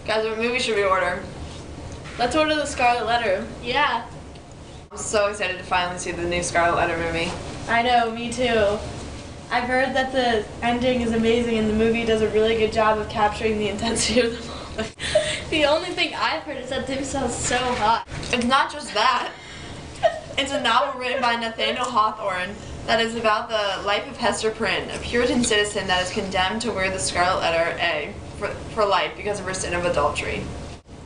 Guys, what movie should we order? Let's order the Scarlet Letter. Yeah. I'm so excited to finally see the new Scarlet Letter movie. I know, me too. I've heard that the ending is amazing and the movie does a really good job of capturing the intensity of the moment. The only thing I've heard is that Dempsey is so hot. It's not just that. It's a novel written by Nathaniel Hawthorne that is about the life of Hester Prynne, a Puritan citizen that is condemned to wear the Scarlet Letter A for life because of her sin of adultery.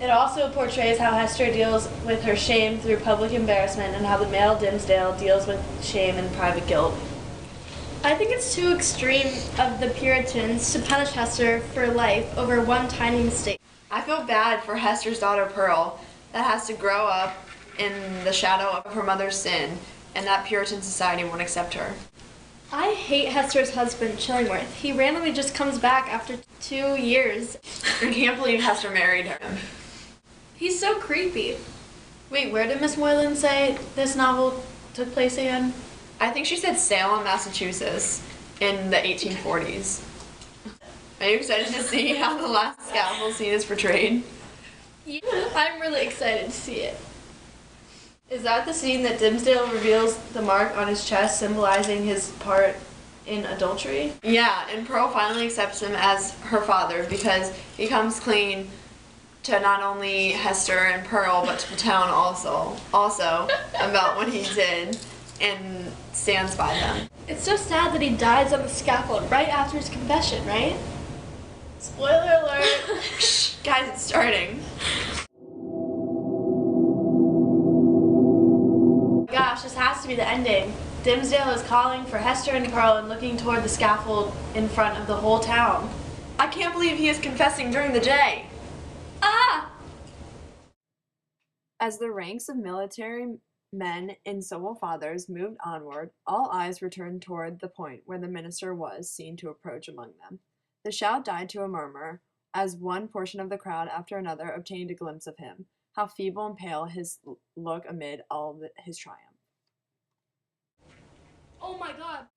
It also portrays how Hester deals with her shame through public embarrassment and how the male Dimmesdale deals with shame and private guilt. I think it's too extreme of the Puritans to punish Hester for life over one tiny mistake. I feel bad for Hester's daughter Pearl that has to grow up in the shadow of her mother's sin and that Puritan society won't accept her. I hate Hester's husband, Chillingworth. He randomly just comes back after 2 years. I can't believe Hester married him. He's so creepy. Wait, where did Miss Moylan say this novel took place again? I think she said Salem, Massachusetts in the 1840s. Are you excited to see how the last scaffold scene is portrayed? Yeah, I'm really excited to see it. Is that the scene that Dimmesdale reveals the mark on his chest symbolizing his part in adultery? Yeah, and Pearl finally accepts him as her father because he comes clean to not only Hester and Pearl, but to the town also about what he did and stands by them. It's so sad that he dies on the scaffold right after his confession, right? Spoiler alert! Shh, guys, it's starting. Gosh, this has to be the ending. Dimmesdale is calling for Hester and Pearl and looking toward the scaffold in front of the whole town. I can't believe he is confessing during the day. Ah! As the ranks of military men and civil fathers moved onward, all eyes returned toward the point where the minister was seen to approach among them. The shout died to a murmur as one portion of the crowd after another obtained a glimpse of him. How feeble and pale his look amid all his triumph. Oh my god!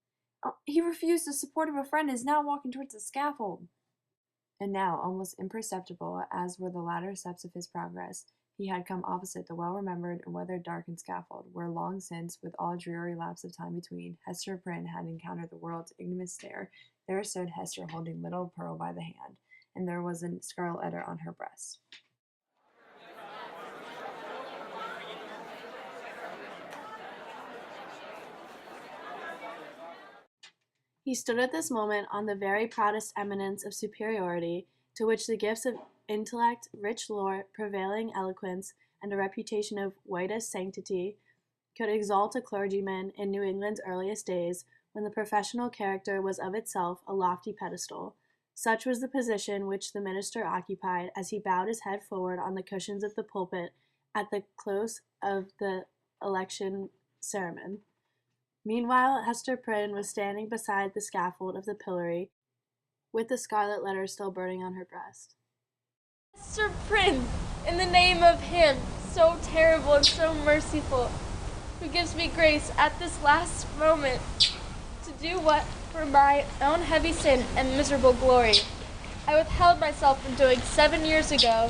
He refused the support of a friend and is now walking towards the scaffold. And now, almost imperceptible as were the latter steps of his progress, he had come opposite the well-remembered and weather-darkened scaffold, where long since, with all dreary lapse of time between, Hester Prynne had encountered the world's ignominious stare. There stood Hester holding little Pearl by the hand, and there was a scarlet letter on her breast. He stood at this moment on the very proudest eminence of superiority, to which the gifts of intellect, rich lore, prevailing eloquence, and a reputation of whitest sanctity could exalt a clergyman in New England's earliest days, when the professional character was of itself a lofty pedestal. Such was the position which the minister occupied as he bowed his head forward on the cushions of the pulpit at the close of the election sermon. Meanwhile, Hester Prynne was standing beside the scaffold of the pillory, with the scarlet letter still burning on her breast. Hester Prynne, in the name of Him, so terrible and so merciful, who gives me grace at this last moment to do what, for my own heavy sin and miserable glory, I withheld myself from doing 7 years ago,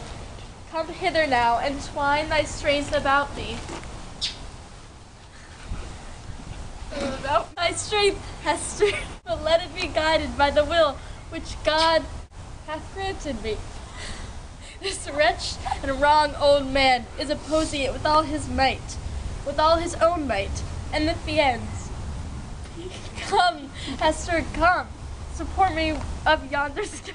come hither now and twine thy strength about me. About my strength, Hester, but let it be guided by the will which God hath granted me. This wretched and wrong old man is opposing it with all his might, with all his own might, and with the ends. Come, Hester, come, support me up yonder sky.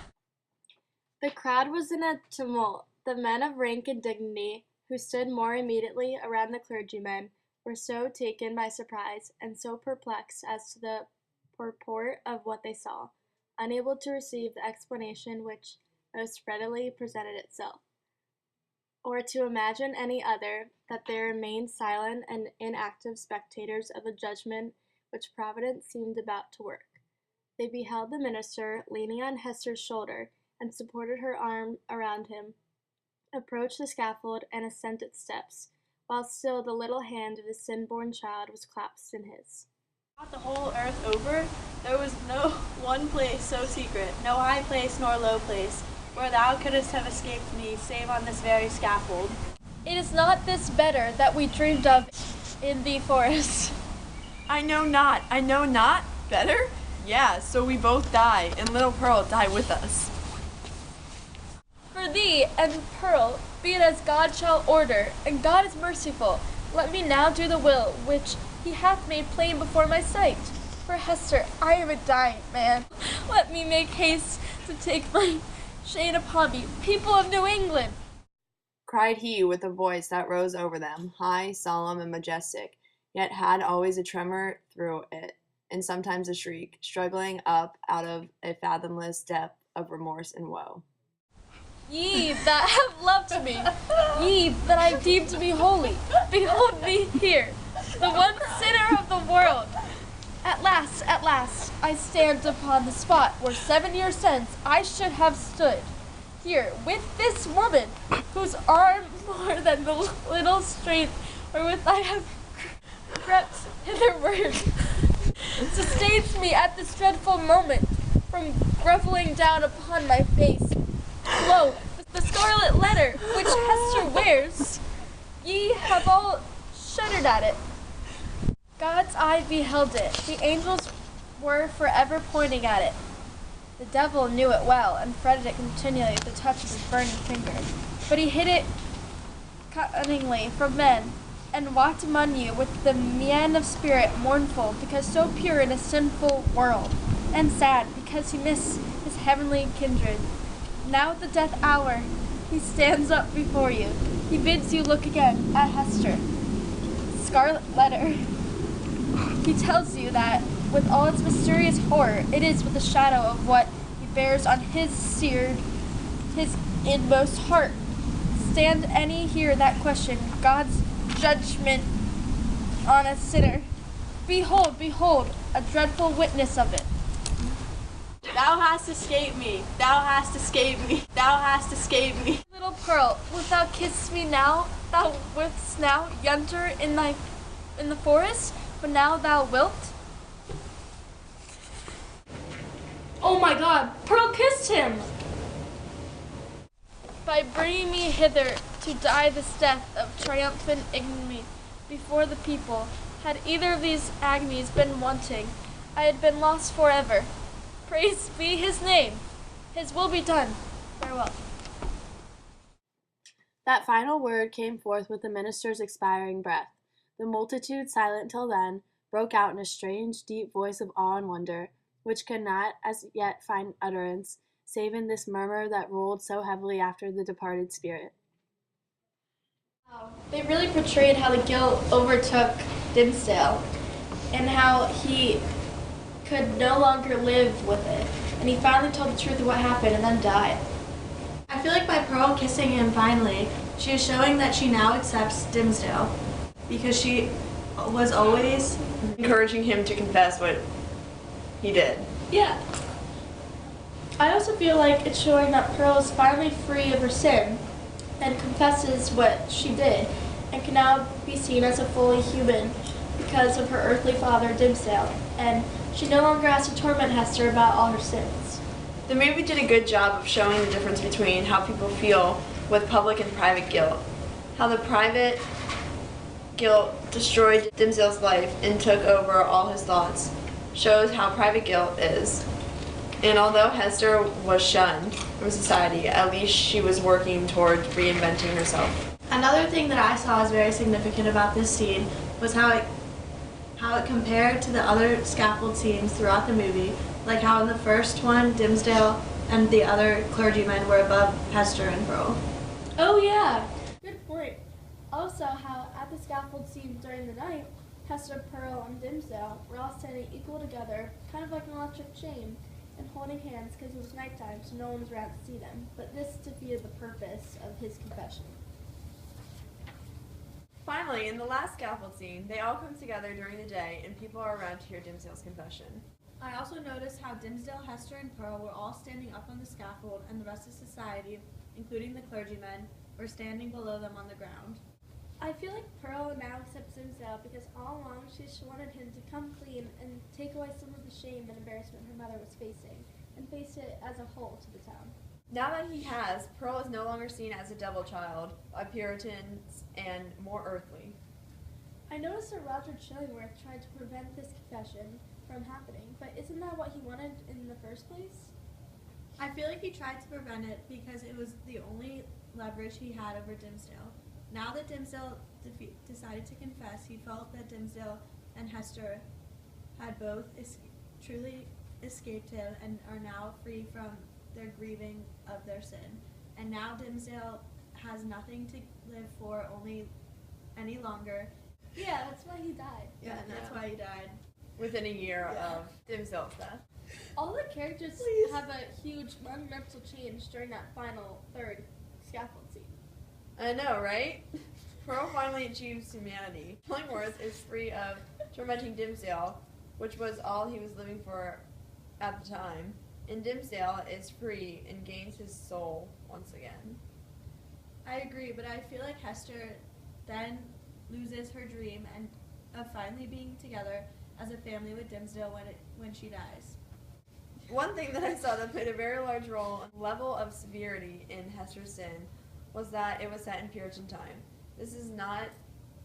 The crowd was in a tumult. The men of rank and dignity, who stood more immediately around the clergyman, were so taken by surprise and so perplexed as to the purport of what they saw, unable to receive the explanation which most readily presented itself, or to imagine any other, that they remained silent and inactive spectators of the judgment which Providence seemed about to work. They beheld the minister, leaning on Hester's shoulder, and supported her arm around him, approach the scaffold and ascend its steps, while still the little hand of his sin-born child was clasped in his. The whole earth over, there was no one place so secret, no high place nor low place, where thou couldst have escaped me, save on this very scaffold. It is not this better that we dreamed of in the forest. I know not. Better? Yeah, so we both die, and little Pearl die with us. For thee and Pearl, be it as God shall order, and God is merciful. Let me now do the will which he hath made plain before my sight. For Hester, I am a dying man. Let me make haste to take my shade upon me, people of New England. Cried he with a voice that rose over them, high, solemn, and majestic, yet had always a tremor through it, and sometimes a shriek, struggling up out of a fathomless depth of remorse and woe. Ye that have loved me, ye that I deem to be holy, behold me here, the one sinner of the world. At last, I stand upon the spot where 7 years since I should have stood. Here, with this woman, whose arm more than the little strength wherewith I have crept hitherward, sustains me at this dreadful moment from groveling down upon my face. Lo, the scarlet letter which Hester wears, ye have all shuddered at it. God's eye beheld it, the angels were forever pointing at it. The devil knew it well, and fretted it continually at the touch of his burning finger. But he hid it cunningly from men, and walked among you with the mien of spirit mournful, because so pure in a sinful world, and sad, because he missed his heavenly kindred. Now at the death hour, he stands up before you. He bids you look again at Hester. Scarlet letter. He tells you that, with all its mysterious horror, it is but the shadow of what he bears on his inmost heart. Stand any here that question God's judgment on a sinner. Behold, a dreadful witness of it. Thou hast escaped me, thou hast escaped me, thou hast escaped me. Little Pearl, wilt thou kiss me now? Thou wouldst now yonder in the forest, but now thou wilt. Oh my God! Pearl kissed him! By bringing me hither to die this death of triumphant ignominy before the people, had either of these agonies been wanting, I had been lost forever. Praised be his name. His will be done. Farewell. That final word came forth with the minister's expiring breath. The multitude, silent till then, broke out in a strange, deep voice of awe and wonder, which could not as yet find utterance, save in this murmur that rolled so heavily after the departed spirit. They really portrayed how the guilt overtook Dimmesdale, and how he could no longer live with it, and he finally told the truth of what happened and then died. I feel like by Pearl kissing him finally, she is showing that she now accepts Dimmesdale, because she was always Encouraging him to confess what he did. Yeah. I also feel like it's showing that Pearl is finally free of her sin and confesses what she did and can now be seen as a fully human because of her earthly father, Dimmesdale, and she no longer has to torment Hester about all her sins. The movie did a good job of showing the difference between how people feel with public and private guilt. How the private guilt destroyed Dimmesdale's life and took over all his thoughts shows how private guilt is. And although Hester was shunned from society, at least she was working toward reinventing herself. Another thing that I saw as very significant about this scene was how it compared to the other scaffold scenes throughout the movie, like how in the first one, Dimmesdale and the other clergymen were above Hester and Pearl. Oh yeah! Good point. Also how at the scaffold scene during the night, Hester, Pearl, and Dimmesdale were all standing equal together, kind of like an electric chain, and holding hands because it was nighttime so no one was around to see them. But this defeated the purpose of his confession. Finally, in the last scaffold scene, they all come together during the day and people are around to hear Dimmesdale's confession. I also noticed how Dimmesdale, Hester, and Pearl were all standing up on the scaffold, and the rest of society, including the clergymen, were standing below them on the ground. I feel like Pearl now accepts Dimmesdale because all along she's wanted him to come clean and take away some of the shame and embarrassment her mother was facing, and face it as a whole to the town. Now that he has, Pearl is no longer seen as a devil child, a Puritan, and more earthly. I noticed that Roger Chillingworth tried to prevent this confession from happening, but isn't that what he wanted in the first place? I feel like he tried to prevent it because it was the only leverage he had over Dimmesdale. Now that Dimmesdale decided to confess, he felt that Dimmesdale and Hester had both truly escaped him and are now free from their grieving of their sin. And now Dimmesdale has nothing to live for any longer. Yeah, that's why he died. Yeah, and that's why he died. Within a year of Dimmesdale's death. All the characters have a huge monumental change during that final third scaffold scene. I know, right? Pearl finally achieves humanity. Chillingworth is free of tormenting Dimmesdale, which was all he was living for at the time. And Dimmesdale is free and gains his soul once again. I agree, but I feel like Hester then loses her dream and of finally being together as a family with Dimmesdale when she dies. One thing that I saw that played a very large role in the level of severity in Hester's sin was that it was set in Puritan time. This is not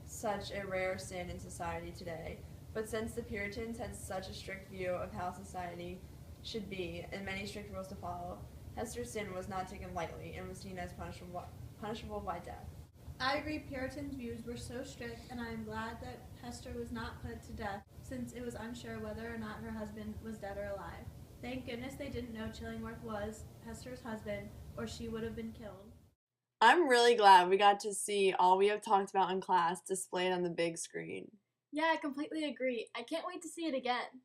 such a rare sin in society today, but since the Puritans had such a strict view of how society should be and many strict rules to follow, Hester's sin was not taken lightly and was seen as punishable by death. I agree Puritans' views were so strict, and I am glad that Hester was not put to death since it was unsure whether or not her husband was dead or alive. Thank goodness they didn't know Chillingworth was Hester's husband, or she would have been killed. I'm really glad we got to see all we have talked about in class displayed on the big screen. Yeah, I completely agree. I can't wait to see it again.